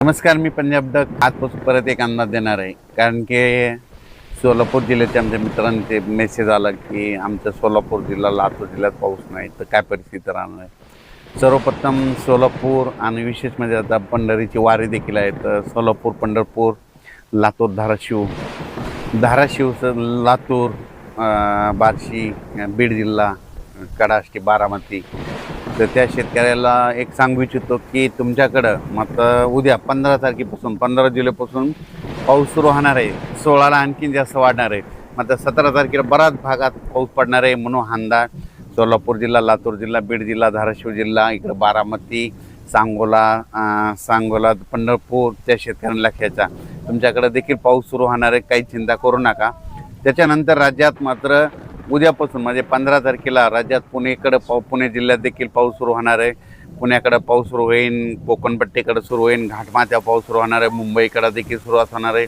नमस्कार, मी पंजाब डक आजपासून परत एक अंदाज देणार आहे. कारण की सोलापूर जिल्ह्याचे आमच्या मित्रांचे मेसेज आला की आमच्या सोलापूर जिल्हा लातूर जिल्ह्यात पाऊस नाही, तर काय परिस्थिती राहणार आहे. सर्वप्रथम सोलापूर आणि विशेष म्हणजे आता पंढरीची वारी देखील आहे. तर सोलापूर, पंढरपूर, लातूर, धाराशिव लातूर, बार्शी, बीड जिल्हा, कडाष्टी, बारामती. तर त्या शेतकऱ्याला एक सांगू इच्छितो की तुमच्याकडं मग उद्या 15 तारखेपासून 15 जुलैपासून पाऊस सुरू होणार आहे. 16ला आणखीन जास्त वाढणार आहे. मग 17 तारखेला बऱ्याच भागात पाऊस पडणार आहे म्हणून अंदाज. सोलापूर जिल्हा, लातूर जिल्हा, बीड जिल्हा, धाराशिव जिल्हा, इकडं बारामती, सांगोला, पंढरपूर त्या शेतकऱ्यांना लक्षायचा तुमच्याकडे देखील पाऊस सुरू होणार आहे. काही चिंता करू नका. त्याच्यानंतर राज्यात मात्र उद्यापासून म्हणजे 15 तारखेला राज्यात पुणे जिल्ह्यात देखील पाऊस सुरू होणार आहे. पुण्याकडे पाऊस सुरू होईल, कोकणपट्टीकडे सुरू होईल, घाटमाथ्या पाऊस सुरू होणार आहे, मुंबईकडे देखील सुरुवात होणार आहे,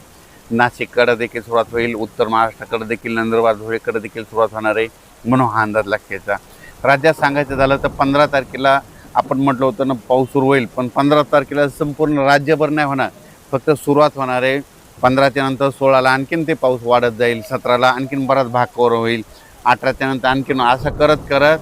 नाशिककडे देखील सुरुवात होईल, उत्तर महाराष्ट्राकडे देखील, नंदुरबार, धुळेकडे देखील सुरुवात होणार आहे म्हणून हा अंदाज लक्षायचा. राज्यात सांगायचं झालं तर 15 तारखेला आपण म्हटलं होतं ना पाऊस सुरू होईल, पण 15 तारखेला संपूर्ण राज्यभर नाही होणार, फक्त सुरुवात होणार आहे. 15च्या नंतर 16ला आणखीन ते पाऊस वाढत जाईल, 17ला आणखीन बराच भाग कव्हर होईल, 18च्या नंतर आणखीन असं करत करत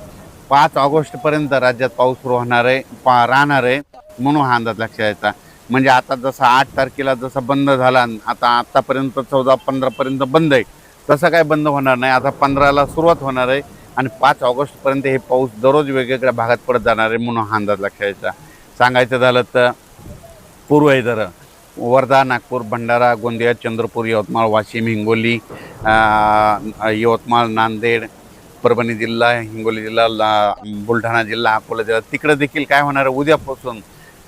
5 ऑगस्टपर्यंत राज्यात पाऊस सुरू होणार आहे राहणार आहे म्हणून हा अंदाज लक्षात यायचा. म्हणजे आता जसा 8 तारखेला जसा बंद झाला, आत्तापर्यंत 14-15पर्यंत बंद आहे, तसं काय बंद होणार नाही. आता 15ला सुरुवात होणार आहे आणि 5 ऑगस्टपर्यंत हे पाऊस दररोज वेगवेगळ्या भागात पडत जाणार आहे म्हणून हा अंदाज लक्षात यायचा. सांगायचं झालं तर पूर्व विदर्भ, वर्धा, नागपूर, भंडारा, गोंदिया, चंद्रपूर, यवतमाळ, वाशिम, हिंगोली, यवतमाळ, नांदेड, परभणी जिल्हा, हिंगोली जिल्हा, बुलढाणा जिल्हा, अकोला जिल्हा, तिकडं देखील काय होणार आहे उद्यापासून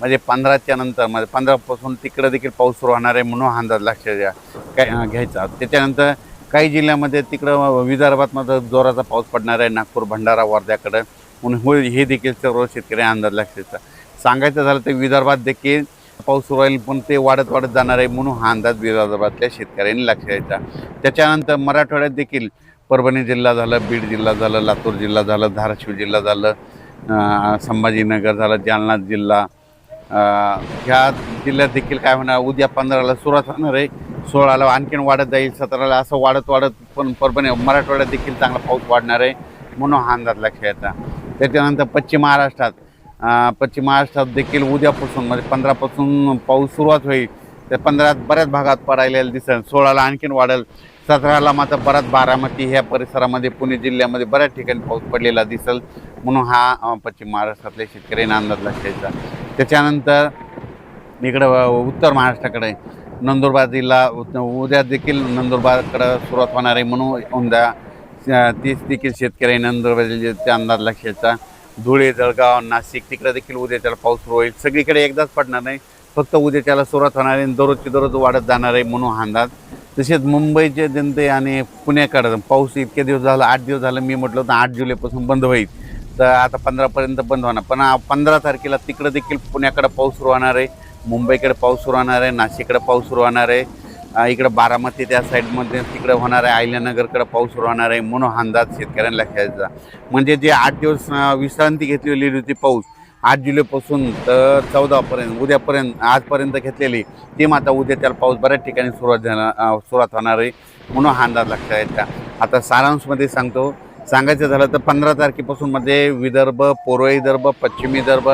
म्हणजे 15च्या नंतर म्हणजे 15पासून तिकडं देखील पाऊस सुरू होणार आहे म्हणून हा अंदाज लक्षात घ्यायचा. त्याच्यानंतर काही जिल्ह्यामध्ये तिकडं विदर्भात मात्र जोराचा पाऊस पडणार आहे, नागपूर, भंडारा, वर्ध्याकडं म्हणून हे देखील सर्व शेतकरी अंदाज लक्षात. सांगायचं झालं तर विदर्भात देखील पाऊस सुरू होईल, पण ते वाढत जाणार आहे म्हणून हा अंदाज विदर्भातल्या शेतकऱ्यांनी लक्षात यायचा. त्याच्यानंतर मराठवाड्यात देखील परभणी जिल्हा झालं, बीड जिल्हा झालं, लातूर जिल्हा झालं, धाराशिव जिल्हा झालं, संभाजीनगर झालं, जालना जिल्हा, ह्या जिल्ह्यात देखील काय होणार उद्या 15ला सुरुवात होणार आहे, 16ला आणखीन वाढत जाईल, 17ला असं वाढत पण परभणी मराठवाड्यात देखील चांगला पाऊस वाढणार आहे म्हणून हा अंदाज लक्षात यायचा. त्याच्यानंतर पश्चिम महाराष्ट्रात देखील उद्यापासून म्हणजे 15पासून पाऊस सुरुवात होईल. तर 15त बऱ्याच भागात पडायला दिसेल, 16ला आणखीन वाढेल, 17ला मात्र बराच बारामती ह्या परिसरामध्ये, पुणे जिल्ह्यामध्ये बऱ्याच ठिकाणी पाऊस पडलेला दिसेल म्हणून हा पश्चिम महाराष्ट्रातल्या शेतकऱ्यांना अंदाज लक्षायचा. त्याच्यानंतर इकडं उत्तर महाराष्ट्राकडे नंदुरबार जिल्हा उद्या देखील नंदुरबारकडं सुरुवात होणार आहे म्हणून उद्या तीच देखील शेतकरी नंदुरबार जिल्ह्याचा अंदाज लक्षायचा. धुळे, जळगाव, नाशिक तिकडे देखील उद्याच्याला पाऊस सुरू होईल. सगळीकडे एकदाच पडणार नाही, फक्त उद्याच्याला सुरुवात होणार आहे, दररोज वाढत जाणार आहे म्हणून हा अंदाज. तसेच मुंबईचे जनते आणि पुण्याकडं पाऊस इतके दिवस झालं, 8 दिवस झालं मी म्हटलं होतं 8 जुलैपासून बंद होईल, तर आता 15पर्यंत बंद होणार. पण 15 तारखेला तिकडं देखील पुण्याकडं पाऊस सुरू होणार आहे, मुंबईकडे पाऊस सुरू होणार आहे, नाशिककडे पाऊस सुरू होणार आहे, इकडं बारामती त्या साईडमध्ये तिकडे होणार आहे, अहिल्यानगरकडे पाऊस सुरू होणार आहे म्हणून हा अंदाज शेतकऱ्यांना लक्षात द्यायचा. म्हणजे जे 8 दिवस विश्रांती घेतलेली होती पाऊस 8 जुलैपासून तर 14पर्यंत उद्यापर्यंत आजपर्यंत घेतलेली ती मात्र उद्या त्याला पाऊस बऱ्याच ठिकाणी सुरुवात होणार आहे म्हणून हा अंदाज लक्षात द्यायचा. आता सारांशमध्ये सांगायचं झालं तर 15 तारखेपासून मध्ये विदर्भ, पूर्व विदर्भ, पश्चिम विदर्भ,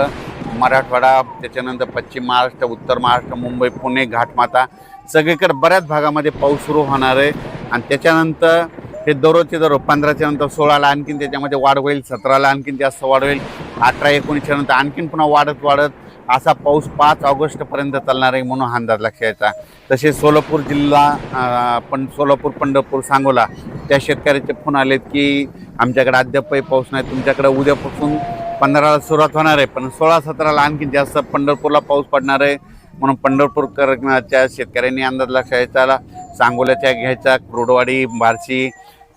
मराठवाडा, त्याच्यानंतर पश्चिम महाराष्ट्र, उत्तर महाराष्ट्र, मुंबई, पुणे, घाटमाथा सगळीकडे बऱ्याच भागामध्ये पाऊस सुरू होणार आहे. आणि त्याच्यानंतर हे दररोजचे 15च्या नंतर 16ला आणखीन त्याच्यामध्ये वाढ होईल, 17ला आणखीन जास्त वाढ होईल, 18-19च्या नंतर आणखीन पुन्हा वाढत असा पाऊस 5 ऑगस्टपर्यंत चालणार आहे म्हणून हा अंदाज लक्षात यायचा. तसेच सोलापूर जिल्हा सोलापूर, पंढरपूर, सांगोला त्या शेतकऱ्याचे फोन आलेत की आमच्याकडे अद्यापही पाऊस नाही, तुमच्याकडे उद्यापासून 15ला सुरुवात होणार आहे, पण 16-17ला आणखीन जास्त पंढरपूरला पाऊस पडणार आहे म्हणून पंढरपूरच्या शेतकऱ्यांनी अंदाज लक्षात यायचा. सांगोल्याच्या घ्यायचा, कुर्डवाडी, बार्शी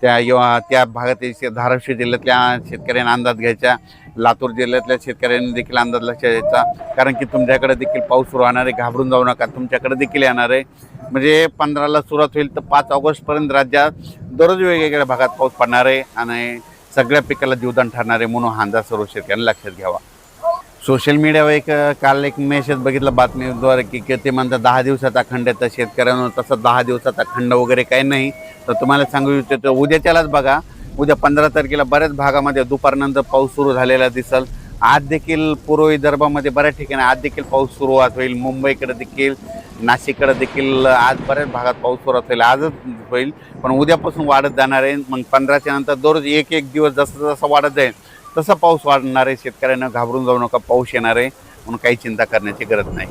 त्या भागातील धाराशिव जिल्ह्यातल्या शेतकऱ्यांना अंदाज घ्यायचा, लातूर जिल्ह्यातल्या शेतकऱ्यांनी देखील अंदाज लक्षात यायचा. कारण की तुमच्याकडे देखील पाऊस सुरू होणार आहे, घाबरून जाऊ नका, तुमच्याकडे देखील येणार आहे. म्हणजे 15ला सुरुवात होईल तर 5 ऑगस्टपर्यंत राज्यात दररोज वेगवेगळ्या भागात पाऊस पडणार आहे आणि सगळ्या पिकाला जीवदान ठरणार आहे म्हणून हा अंदाज सर्व शेतकऱ्यांना लक्षात घ्यावा. सोशल मीडियावर काल एक मेसेज बघितला बातमीद्वारे की ते म्हणतात 10 दिवसाचा खंड आहे. तर शेतकऱ्यांना तसं 10 दिवसाचा खंड वगैरे काही नाही. तर तुम्हाला सांगू इच्छितो उद्याच्यालाच बघा, उद्या 15 तारखेला बऱ्याच भागामध्ये दुपारनंतर पाऊस सुरू झालेला दिसल. आज देखील पूर्व विदर्भामध्ये बऱ्याच ठिकाणी आज देखील पाऊस सुरुवात होईल. मुंबईकडे देखील, नाशिककडे देखील आज बऱ्याच भागात पाऊस सुरुवात होईल. आजच होईल पण उद्यापासून वाढत जाणार आहे. मग 15च्या नंतर दररोज एक एक दिवस जसं जसं वाढत जाईल तसा पाऊस वाढणार आहे. शेतकऱ्यांना घाबरून जाऊ नका, पाऊस येणार आहे म्हणून काही चिंता करण्याची गरज नाही.